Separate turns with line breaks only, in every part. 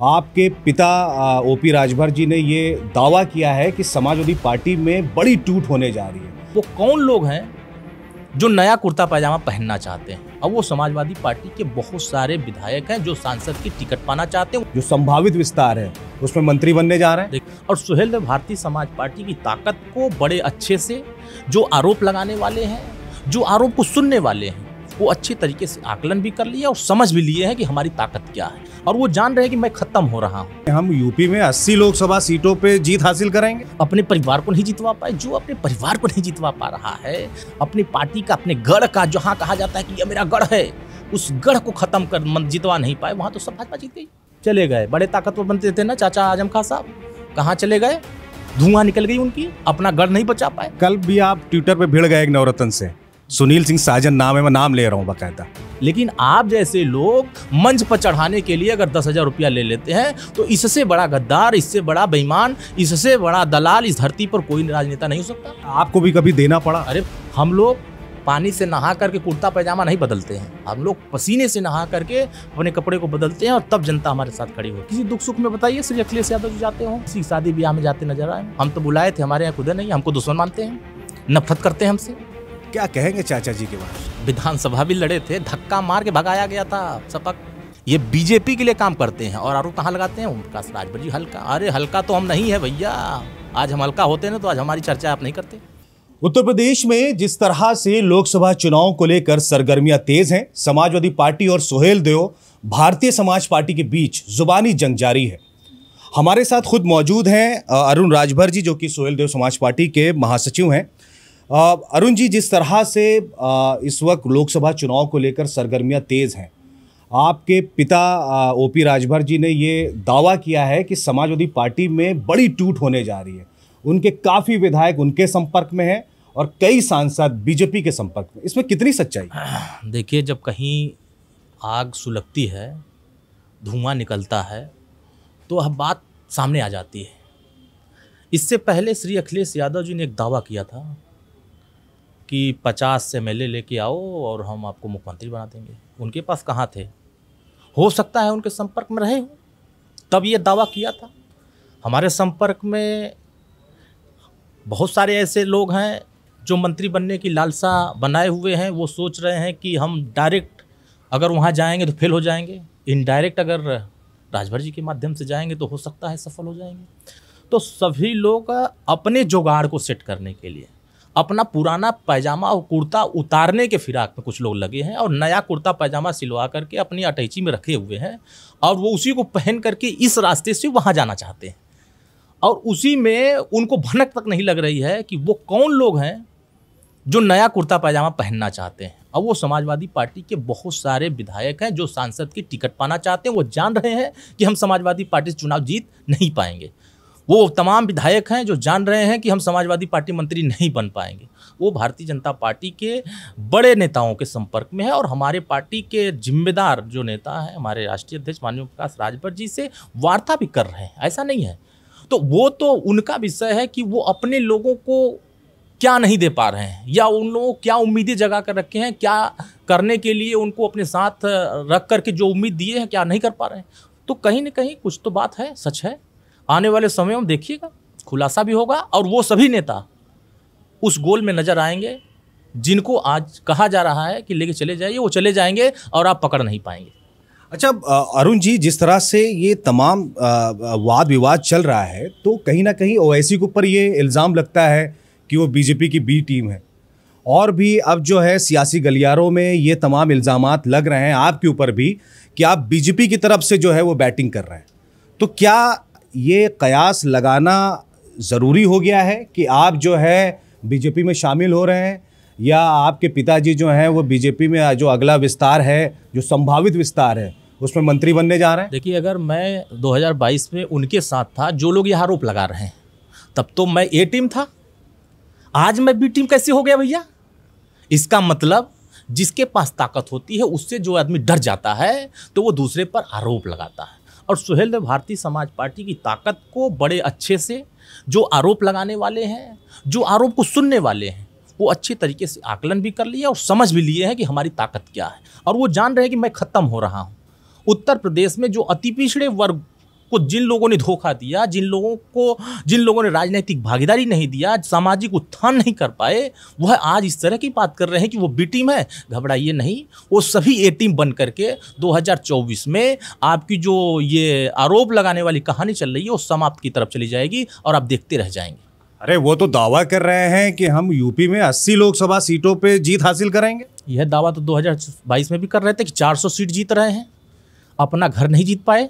आपके पिता ओपी राजभर जी ने ये दावा किया है कि समाजवादी पार्टी में बड़ी टूट होने जा रही है।
वो कौन लोग हैं जो नया कुर्ता पैजामा पहनना चाहते हैं? और वो समाजवादी पार्टी के बहुत सारे विधायक हैं जो सांसद की टिकट पाना चाहते हैं,
जो संभावित विस्तार है उसमें मंत्री बनने जा रहे हैं।
और सुहेलदेव भारतीय समाज पार्टी की ताकत को बड़े अच्छे से, जो आरोप लगाने वाले हैं, जो आरोप को सुनने वाले हैं, वो अच्छी तरीके से आकलन भी कर लिया और समझ भी लिए हैं कि हमारी ताकत क्या है, और वो जान रहे हैं कि मैं खत्म हो रहा हूँ।
हम यूपी में 80 लोकसभा सीटों पे जीत हासिल करेंगे।
अपने परिवार को नहीं जितवा पाए, जो अपने परिवार को नहीं जितवा पा रहा है, अपनी पार्टी का, अपने गढ़ का, जहाँ कहा जाता है कि ये मेरा गढ़ है, उस गढ़ को खत्म कर जितवा नहीं पाए, वहां तो सब भाजपा जीत गई। चले गए बड़े ताकतवर बनते थे ना चाचा आजम खां साहब, कहाँ चले गए? धुआं निकल गई उनकी, अपना गढ़ नहीं बचा पाए।
कल भी आप ट्विटर पे भिड़ गए एक नवरत्न से, सुनील सिंह साजन नाम है, मैं नाम ले रहा हूँ बाकायदा।
लेकिन आप जैसे लोग मंच पर चढ़ाने के लिए अगर 10,000 रुपया ले लेते हैं, तो इससे बड़ा गद्दार, इससे बड़ा बेईमान, इससे बड़ा दलाल इस धरती पर कोई राजनेता नहीं हो सकता।
आपको भी कभी देना पड़ा?
अरे हम लोग पानी से नहा करके कुर्ता पैजामा नहीं बदलते हैं, हम लोग पसीने से नहा करके अपने कपड़े को बदलते हैं, और तब जनता हमारे साथ खड़ी हो। किसी दुख सुख में बताइए श्री अखिलेश यादव जी जाते हो, किसी शादी ब्याह में जाते नजर आए? हम तो बुलाए थे, हमारे यहाँ खुद नहीं, हमको दुश्मन मानते हैं, नफरत करते हैं हमसे।
क्या कहेंगे चाचा जी के बारे में?
विधानसभा भी लड़े थे, धक्का मार के भगाया गया था सपक। ये बीजेपी के लिए काम करते हैं और आरोप कहाँ लगाते हैं? ओमप्रकाश राजभर जी हल्का। अरे हल्का तो हम नहीं है भैया, आज हम हल्का होते ना तो आज हमारी चर्चा आप नहीं करते।
उत्तर प्रदेश में जिस तरह से लोकसभा चुनाव को लेकर सरगर्मियां तेज हैं, समाजवादी पार्टी और सुहेलदेव भारतीय समाज पार्टी के बीच जुबानी जंग जारी है। हमारे साथ खुद मौजूद हैं अरुण राजभर जी, जो कि सुहेलदेव समाज पार्टी के महासचिव हैं। अरुण जी, जिस तरह से इस वक्त लोकसभा चुनाव को लेकर सरगर्मियां तेज हैं, आपके पिता ओपी राजभर जी ने ये दावा किया है कि समाजवादी पार्टी में बड़ी टूट होने जा रही है। उनके काफ़ी विधायक उनके संपर्क में हैं और कई सांसद बीजेपी के संपर्क में। इसमें कितनी सच्चाई?
देखिए, जब कहीं आग सुलगती है, धुआं निकलता है, तो वह बात सामने आ जाती है। इससे पहले श्री अखिलेश यादव जी ने एक दावा किया था कि 50 MLA लेके आओ और हम आपको मुख्यमंत्री बना देंगे। उनके पास कहाँ थे? हो सकता है उनके संपर्क में रहे हो, तब ये दावा किया था। हमारे संपर्क में बहुत सारे ऐसे लोग हैं जो मंत्री बनने की लालसा बनाए हुए हैं। वो सोच रहे हैं कि हम डायरेक्ट अगर वहाँ जाएंगे तो फेल हो जाएंगे, इनडायरेक्ट अगर राजभर जी के माध्यम से जाएंगे तो हो सकता है सफल हो जाएंगे। तो सभी लोग अपने जुगाड़ को सेट करने के लिए अपना पुराना पैजामा और कुर्ता उतारने के फिराक में कुछ लोग लगे हैं, और नया कुर्ता पैजामा सिलवा करके अपनी अटैची में रखे हुए हैं, और वो उसी को पहन करके इस रास्ते से वहाँ जाना चाहते हैं। और उसी में उनको भनक तक नहीं लग रही है कि वो कौन लोग हैं जो नया कुर्ता पैजामा पहनना चाहते हैं। और वो समाजवादी पार्टी के बहुत सारे विधायक हैं जो सांसद की टिकट पाना चाहते हैं। वो जान रहे हैं कि हम समाजवादी पार्टी से चुनाव जीत नहीं पाएंगे। वो तमाम विधायक हैं जो जान रहे हैं कि हम समाजवादी पार्टी मंत्री नहीं बन पाएंगे। वो भारतीय जनता पार्टी के बड़े नेताओं के संपर्क में है, और हमारे पार्टी के जिम्मेदार जो नेता हैं, हमारे राष्ट्रीय अध्यक्ष माननीय ओमप्रकाश राजभर जी से वार्ता भी कर रहे हैं। ऐसा नहीं है, तो वो तो उनका विषय है कि वो अपने लोगों को क्या नहीं दे पा रहे हैं, या उन लोगों को क्या उम्मीदें जगा कर रखे हैं, क्या करने के लिए उनको अपने साथ रख करके जो उम्मीद दिए हैं क्या नहीं कर पा रहे हैं। तो कहीं ना कहीं कुछ तो बात है, सच है। आने वाले समय में देखिएगा, खुलासा भी होगा, और वो सभी नेता उस गोल में नजर आएंगे जिनको आज कहा जा रहा है कि लेके चले जाइए, वो चले जाएंगे और आप पकड़ नहीं पाएंगे।
अच्छा अरुण जी, जिस तरह से ये तमाम वाद विवाद चल रहा है, तो कहीं ना कहीं ओवैसी के ऊपर ये इल्ज़ाम लगता है कि वो बीजेपी की बी टीम है, और भी अब जो है सियासी गलियारों में ये तमाम इल्ज़ामात लग रहे हैं आपके ऊपर भी कि आप बीजेपी की तरफ से जो है वो बैटिंग कर रहे हैं। तो क्या ये कयास लगाना ज़रूरी हो गया है कि आप जो है बीजेपी में शामिल हो रहे हैं, या आपके पिताजी जो हैं वो बीजेपी में जो अगला विस्तार है, जो संभावित विस्तार है, उसमें मंत्री बनने जा रहे हैं?
देखिए, अगर मैं 2022 में उनके साथ था, जो लोग यह आरोप लगा रहे हैं, तब तो मैं ए टीम था। आज मैं बी टीम कैसे हो गया भैया? इसका मतलब जिसके पास ताकत होती है उससे जो आदमी डर जाता है तो वो दूसरे पर आरोप लगाता है। और सुहेलदेव भारतीय समाज पार्टी की ताकत को बड़े अच्छे से, जो आरोप लगाने वाले हैं, जो आरोप को सुनने वाले हैं, वो अच्छी तरीके से आकलन भी कर लिया और समझ भी लिए हैं कि हमारी ताकत क्या है, और वो जान रहे हैं कि मैं खत्म हो रहा हूँ। उत्तर प्रदेश में जो अति पिछड़े वर्ग जिन लोगों ने धोखा दिया, जिन लोगों ने राजनीतिक भागीदारी नहीं दिया, सामाजिक उत्थान नहीं कर पाए, वह आज इस तरह की बात कर रहे हैं कि वो बी टीम है। घबराइए नहीं, वो सभी ए टीम बन करके 2024 में आपकी जो ये आरोप लगाने वाली कहानी चल रही है वो समाप्त की तरफ चली जाएगी और आप देखते रह जाएंगे।
अरे वो तो दावा कर रहे हैं कि हम यूपी में 80 लोकसभा सीटों पे जीत हासिल करेंगे।
यह दावा तो 2022 में भी कर रहे थे कि 400 सीट जीत रहे हैं। अपना घर नहीं जीत पाए,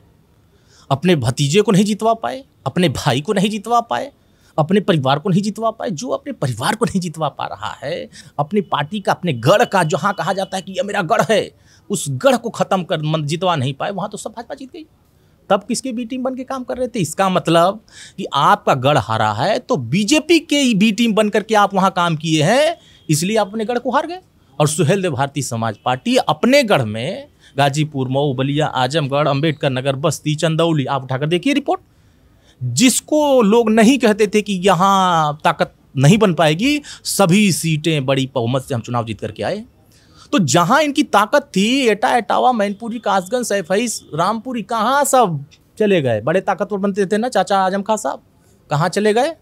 अपने भतीजे को नहीं जितवा पाए, अपने भाई को नहीं जितवा पाए, अपने परिवार को नहीं जितवा पाए। जो अपने परिवार को नहीं जितवा पा रहा है, अपनी पार्टी का, अपने गढ़ का, जहाँ कहा जाता है कि यह मेरा गढ़ है, उस गढ़ को खत्म कर जितवा नहीं पाए, वहाँ तो सब भाजपा जीत गई। तब किसके बी टीम बन के काम कर रहे थे? इसका मतलब कि आपका गढ़ हारा है तो बीजेपी के बी टीम बन करके आप वहाँ काम किए हैं, इसलिए आप अपने गढ़ को हार गए। और सुहेलदेव भारतीय समाज पार्टी अपने गढ़ में गाजीपुर, मऊ, बलिया, आजमगढ़, अंबेडकर नगर, बस्ती, चंदौली, आप उठाकर देखिए रिपोर्ट। जिसको लोग नहीं कहते थे कि यहाँ ताकत नहीं बन पाएगी, सभी सीटें बड़ी बहुमत से हम चुनाव जीत करके आए। तो जहाँ इनकी ताकत थी, एटा, एटावा, मैनपुरी, कासगंज, सैफई, रामपुरी, कहाँ सब चले गए? बड़े ताकतवर बनते थे ना चाचा आजम खां साहब, कहाँ चले गए?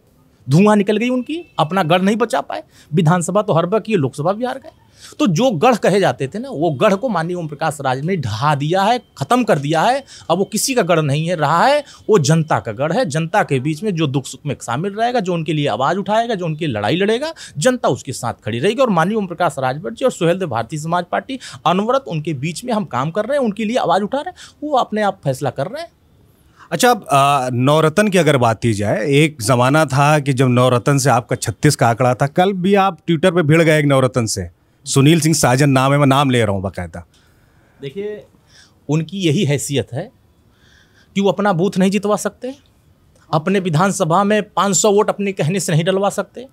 धुआं निकल गई उनकी, अपना गढ़ नहीं बचा पाए। विधानसभा तो हर बार की, लोकसभा भी हार गए। तो जो गढ़ कहे जाते थे ना, वो गढ़ को माननीय ओम प्रकाश राज ने ढहा दिया है, खत्म कर दिया है। अब वो किसी का गढ़ नहीं है रहा है, वो जनता का गढ़ है। जनता के बीच में जो दुख सुख में शामिल रहेगा, जो उनके लिए आवाज़ उठाएगा, जो उनकी लड़ाई लड़ेगा, जनता उसके साथ खड़ी रहेगी। और माननीय ओम प्रकाश राजभर जी और सुहेलदेव भारतीय समाज पार्टी अनवरत उनके बीच में हम काम कर रहे हैं, उनके लिए आवाज़ उठा रहे हैं, वो अपने आप फैसला कर रहे हैं।
अच्छा, अब नवरत्न की अगर बात की जाए, एक ज़माना था कि जब नवरत्न से आपका 36 का आंकड़ा था। कल भी आप ट्विटर पे भिड़ गए एक नवरत्न से, सुनील सिंह साजन नाम है, मैं नाम ले रहा हूँ बाकायदा।
देखिए, उनकी यही हैसियत है कि वो अपना बूथ नहीं जितवा सकते, अपने विधानसभा में 500 वोट अपने कहने से नहीं डलवा सकते,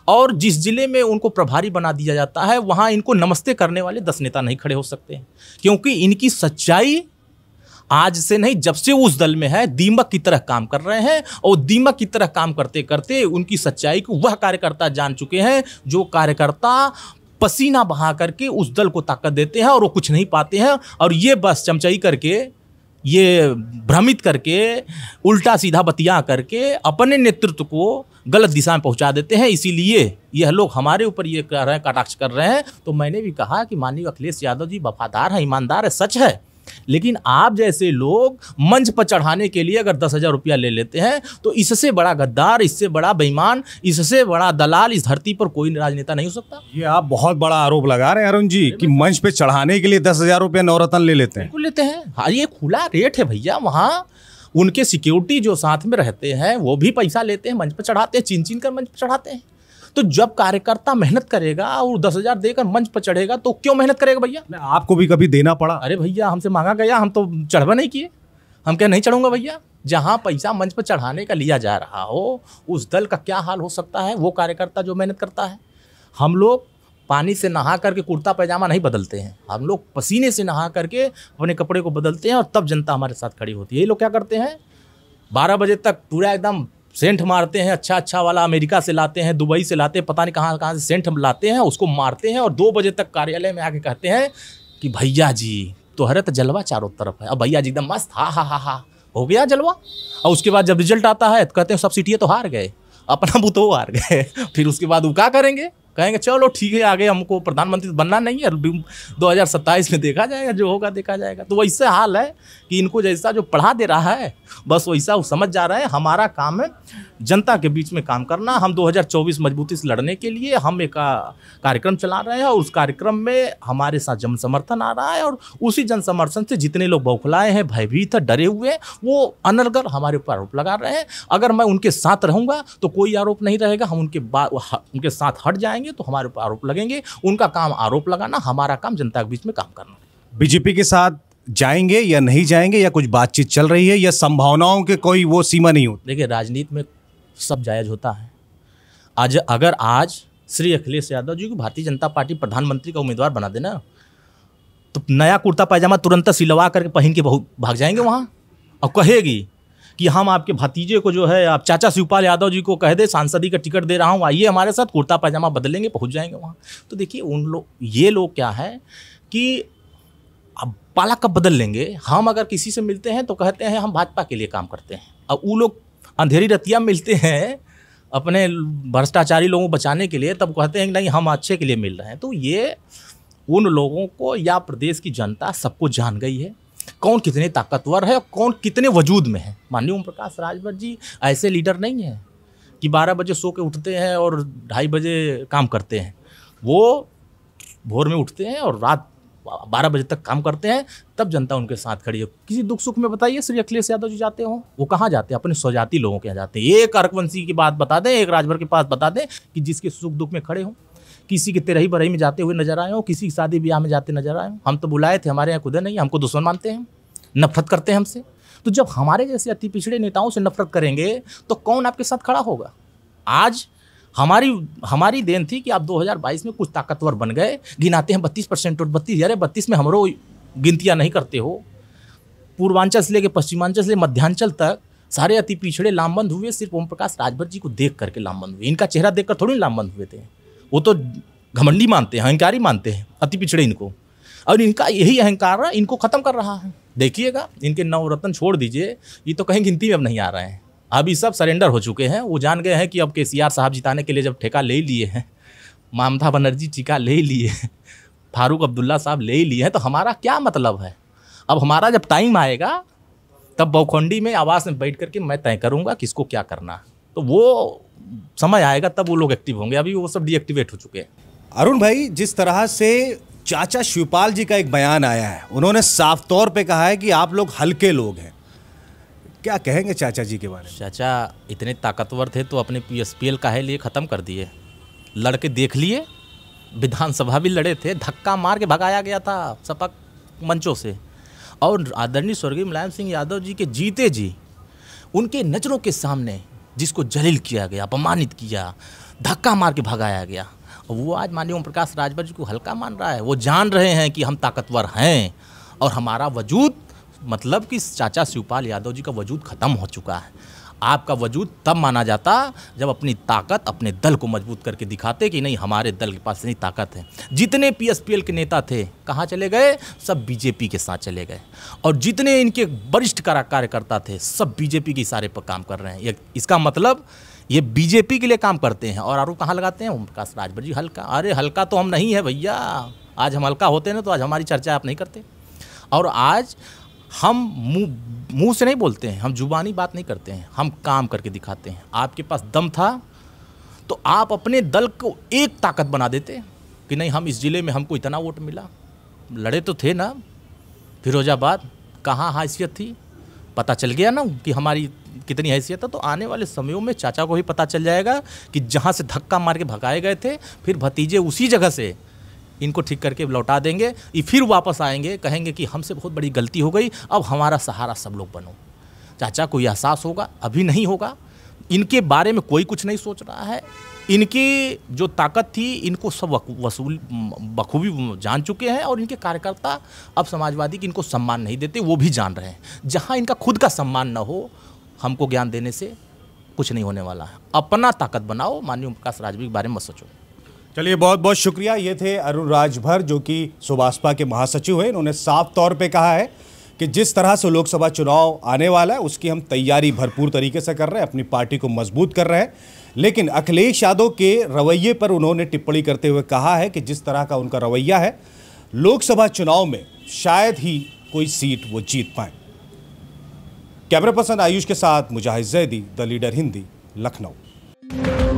और जिस जिले में उनको प्रभारी बना दिया जाता है वहाँ इनको नमस्ते करने वाले 10 नेता नहीं खड़े हो सकते, क्योंकि इनकी सच्चाई आज से नहीं, जब से उस दल में है, दीमक की तरह काम कर रहे हैं। और दीमक की तरह काम करते करते उनकी सच्चाई को वह कार्यकर्ता जान चुके हैं, जो कार्यकर्ता पसीना बहा करके उस दल को ताकत देते हैं और वो कुछ नहीं पाते हैं, और ये बस चमचाई करके, ये भ्रमित करके, उल्टा सीधा बतिया करके अपने नेतृत्व को गलत दिशा में पहुंचा देते हैं। इसीलिए यह लोग हमारे ऊपर ये कर रहे हैं, कटाक्ष कर रहे हैं। तो मैंने भी कहा कि माननीय अखिलेश यादव जी वफादार हैं, ईमानदार है, सच है, लेकिन आप जैसे लोग मंच पर चढ़ाने के लिए अगर 10,000 रुपया ले लेते हैं, तो इससे बड़ा गद्दार, इससे बड़ा बेईमान, इससे बड़ा दलाल इस धरती पर कोई राजनेता नहीं हो सकता।
ये आप बहुत बड़ा आरोप लगा रहे हैं अरुण जी कि मंच पे चढ़ाने के लिए 10,000 रुपया नवरत्न ले लेते हैं।
बिल्कुल लेते हैं। हाँ, ये खुला रेट है भैया। वहाँ उनके सिक्योरिटी जो साथ में रहते हैं वो भी पैसा लेते हैं, मंच पर चढ़ाते हैं, चीन कर मंच पर चढ़ाते हैं। तो जब कार्यकर्ता मेहनत करेगा और 10,000 देकर मंच पर चढ़ेगा तो क्यों मेहनत करेगा भैया?
आपको भी कभी देना पड़ा?
अरे भैया, हमसे मांगा गया, हम तो चढ़वा नहीं किए। हम क्या नहीं चढ़ूंगा भैया? जहाँ पैसा मंच पर चढ़ाने का लिया जा रहा हो, उस दल का क्या हाल हो सकता है? वो कार्यकर्ता जो मेहनत करता है। हम लोग पानी से नहा करके कुर्ता पैजामा नहीं बदलते हैं, हम लोग पसीने से नहा करके अपने कपड़े को बदलते हैं, और तब जनता हमारे साथ खड़ी होती है। ये लोग क्या करते हैं, 12 बजे तक पूरा एकदम सेंट मारते हैं, अच्छा वाला अमेरिका से लाते हैं, दुबई से लाते हैं, पता नहीं कहाँ से सेंट लाते हैं, उसको मारते हैं, और 2 बजे तक कार्यालय में आके कहते हैं कि भैया जी तोहरे तो जलवा चारों तरफ है। अब भैया जी एकदम मस्त, हा हो गया जलवा। और उसके बाद जब रिजल्ट आता है तो कहते हैं सब सीटें तो हार गए, अपना बूथ वो हार गए। फिर उसके बाद वो क्या करेंगे? कहेंगे चलो ठीक है, आगे हमको प्रधानमंत्री बनना नहीं है, 2027 में देखा जाएगा, जो होगा देखा जाएगा। तो वैसे हाल है कि इनको जैसा जो पढ़ा दे रहा है बस वैसा वो समझ जा रहे हैं। हमारा काम है जनता के बीच में काम करना। हम 2024 मजबूती से लड़ने के लिए हम एक कार्यक्रम चला रहे हैं, और उस कार्यक्रम में हमारे साथ जन समर्थन आ रहा है, और उसी जन समर्थन से जितने लोग बौखलाए हैं, भयभीत है, डरे हुए हैं, वो अनर्गल हमारे ऊपर आरोप लगा रहे हैं। अगर मैं उनके साथ रहूँगा तो कोई आरोप नहीं रहेगा, हम उनके साथ हट जाएंगे तो हमारे ऊपर आरोप लगेंगे। उनका काम आरोप लगाना, हमारा काम जनता के बीच में काम करना।
बीजेपी के साथ जाएंगे या नहीं जाएंगे, या कुछ बातचीत चल रही है, या संभावनाओं के कोई वो सीमा नहीं होती?
देखिए, राजनीति में सब जायज़ होता है। अगर आज श्री अखिलेश यादव जी को भारतीय जनता पार्टी प्रधानमंत्री का उम्मीदवार बना देना, तो नया कुर्ता पायजामा तुरंत सिलवा करके पहन के भाग जाएंगे वहाँ, और कहेगी कि हम आपके भतीजे को जो है, आप चाचा शिवपाल यादव जी को कह दे सांसदी का टिकट दे रहा हूँ, आइए हमारे साथ, कुर्ता पायजामा बदलेंगे, पहुँच जाएंगे वहाँ। तो देखिए, ये लोग क्या है कि अब पाला कब बदल लेंगे। हम अगर किसी से मिलते हैं तो कहते हैं हम भाजपा के लिए काम करते हैं, अब वो लोग अंधेरी रतिया मिलते हैं अपने भ्रष्टाचारी लोगों को बचाने के लिए, तब कहते हैं कि नहीं हम अच्छे के लिए मिल रहे हैं। तो ये उन लोगों को या प्रदेश की जनता सबको जान गई है कौन कितने ताकतवर है, कौन कितने वजूद में है। माननीय ओम प्रकाश राजभर जी ऐसे लीडर नहीं हैं कि 12 बजे सो के उठते हैं और 2:30 बजे काम करते हैं। वो भोर में उठते हैं और रात 12 बजे तक काम करते हैं, तब जनता उनके साथ खड़ी है। किसी दुख सुख में बताइए श्री अखिलेश यादव जी जाते हो, वो कहाँ जाते हैं? अपने स्वजाति लोगों के यहाँ जाते हैं। एक अर्कवंशी की बात बता दें, एक राजभर के पास बता दें कि जिसके सुख दुख में खड़े हों। किसी के तेरही बरही में जाते हुए नजर आए हो, किसी की शादी ब्याह में जाते नजर आए हो। हम तो बुलाए थे, हमारे यहाँ खुद नहीं, हमको दुश्मन मानते हैं, नफरत करते हैं हमसे। तो जब हमारे जैसे अति पिछड़े नेताओं से नफरत करेंगे तो कौन आपके साथ खड़ा होगा? आज हमारी देन थी कि आप 2022 में कुछ ताकतवर बन गए। गिनाते हैं 32% और 32, अरे 32 में हमरो गिनतियाँ नहीं करते हो। पूर्वांचल से लेकर पश्चिमांचल से मध्यांचल तक सारे अति पिछड़े लामबंद हुए, सिर्फ ओम प्रकाश राजभर जी को देख करके लामबंद हुए। इनका चेहरा देखकर थोड़ी लामबंद हुए थे, वो तो घमंडी मानते हैं, अहंकारी मानते हैं अति पिछड़े इनको, और इनका यही अहंकार इनको खत्म कर रहा है। देखिएगा इनके नवरत्न छोड़ दीजिए, ये तो कहीं गिनती में अब नहीं आ रहे हैं। अभी सब सरेंडर हो चुके हैं, वो जान गए हैं कि अब केसीआर साहब जिताने के लिए जब ठेका ले लिए हैं, ममता बनर्जी टीका ले लिए, फारूक अब्दुल्ला साहब ले लिए हैं, तो हमारा क्या मतलब है? अब हमारा जब टाइम आएगा तब बौखंडी में आवास में बैठ करके मैं तय करूँगा किसको क्या करना। तो वो समय आएगा तब वो लोग एक्टिव होंगे, अभी वो सब डीएक्टिवेट हो चुके हैं।
अरुण भाई, जिस तरह से चाचा शिवपाल जी का एक बयान आया है, उन्होंने साफ तौर पे कहा है कि आप लोग हल्के लोग हैं, क्या कहेंगे चाचा जी के बारे में?
चाचा इतने ताकतवर थे तो अपने पीएसपीएल काहे लिए ख़त्म कर दिए? लड़के देख लिए, विधानसभा भी लड़े थे, धक्का मार के भगाया गया था सपा मंचों से। और आदरणीय स्वर्गीय मुलायम सिंह यादव जी के जीते जी उनके नज़रों के सामने जिसको जलील किया गया, अपमानित किया, धक्का मार के भगाया गया, वो आज माननीय ओम प्रकाश राजभर जी को हल्का मान रहा है। वो जान रहे हैं कि हम ताकतवर हैं और हमारा वजूद, मतलब कि चाचा शिवपाल यादव जी का वजूद ख़त्म हो चुका है। आपका वजूद तब माना जाता जब अपनी ताकत अपने दल को मजबूत करके दिखाते कि नहीं हमारे दल के पास इतनी ताकत है। जितने पीएसपीएल के नेता थे कहाँ चले गए? सब बीजेपी के साथ चले गए। और जितने इनके वरिष्ठ कार्यकर्ता थे सब बीजेपी के इशारे पर काम कर रहे हैं। इसका मतलब ये बीजेपी के लिए काम करते हैं। और आरोप कहाँ लगाते हैं? ओम प्रकाश राजभर जी हल्का। अरे हल्का तो हम नहीं है भैया, आज हम हल्का होते ना तो आज हमारी चर्चा आप नहीं करते। और आज हम मुंह से नहीं बोलते हैं, हम जुबानी बात नहीं करते हैं, हम काम करके दिखाते हैं। आपके पास दम था तो आप अपने दल को एक ताकत बना देते कि नहीं हम इस ज़िले में हमको इतना वोट मिला। लड़े तो थे ना फिरोजाबाद, कहाँ हैसियत थी, पता चल गया ना कि हमारी कितनी हैसियत है। तो आने वाले समयों में चाचा को भी पता चल जाएगा कि जहाँ से धक्का मार के भगाए गए थे, फिर भतीजे उसी जगह से इनको ठीक करके लौटा देंगे। ये फिर वापस आएंगे, कहेंगे कि हमसे बहुत बड़ी गलती हो गई, अब हमारा सहारा सब लोग बनो। चाचा को एहसास होगा, अभी नहीं होगा। इनके बारे में कोई कुछ नहीं सोच रहा है। इनकी जो ताकत थी इनको सब बखूबी जान चुके हैं। और इनके कार्यकर्ता अब समाजवादी की इनको सम्मान नहीं देते, वो भी जान रहे हैं। जहाँ इनका खुद का सम्मान न हो, हमको ज्ञान देने से कुछ नहीं होने वाला है। अपना ताकत बनाओ, माननीय ओम प्रकाश राजभर के बारे में मत सोचो।
चलिए, बहुत बहुत शुक्रिया। ये थे अरुण राजभर जो कि सुभाषपा के महासचिव हैं। इन्होंने साफ तौर पे कहा है कि जिस तरह से लोकसभा चुनाव आने वाला है उसकी हम तैयारी भरपूर तरीके से कर रहे हैं, अपनी पार्टी को मजबूत कर रहे हैं। लेकिन अखिलेश यादव के रवैये पर उन्होंने टिप्पणी करते हुए कहा है कि जिस तरह का उनका रवैया है, लोकसभा चुनाव में शायद ही कोई सीट वो जीत पाए। कैमरा पर्सन आयुष के साथ मुजाहिद जैदी, द लीडर हिंदी, लखनऊ।